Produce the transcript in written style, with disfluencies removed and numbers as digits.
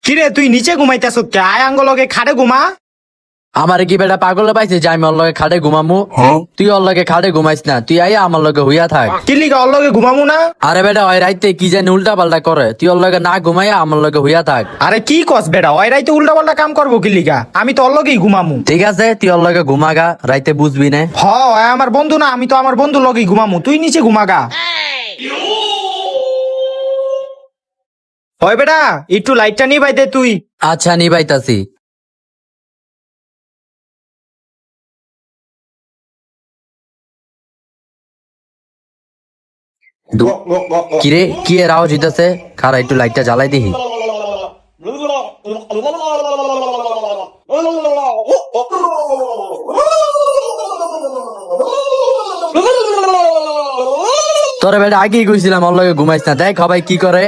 কিরে তুই নিচে ঘুমাইতেছ কে? আয় আঙ্গ লগে খাটে ঘুমা। আমার কি বেটা পাগল পাইছে যে আমি ওর লগে খাটে ঘুমামু? তুই ওর লগে খাটে ঘুমাইস না, তুই আইয়া আমার লগে হইয়া থাক। কিলিকা ওর লগে ঘুমামু না? আরে বেটা ওই রাইতে কি জানি উল্টা পাল্টা করে, তুই ওর লগে না ঘুমাইয়া আমার লগে হইয়া থাক। আরে কি কস বেটা, ওই রাইতে উল্টা পাল্টা কাম করবো কিলিকা? আমি তো ওর লগেই ঘুমামু। ঠিক আছে তুই ওর লগে ঘুমাগা, রাইতে বুঝবি না। হ ওই আমার বন্ধু না, আমি তো আমার বন্ধু লগেই ঘুমামু, তুই নিচে ঘুমাগা। হয় বেটা একটু লাইটটা নিয়ে দে তুই। আচ্ছা নিবাইতাছি। কিরে কি এর আওয়াজ হইতাছে? খারা একটু লাইটটা জ্বালাই দিহি। তোরে বেটা আগেই কইছিলাম ওর লগে ঘুমাইস না, দেখ সবাই কি করে।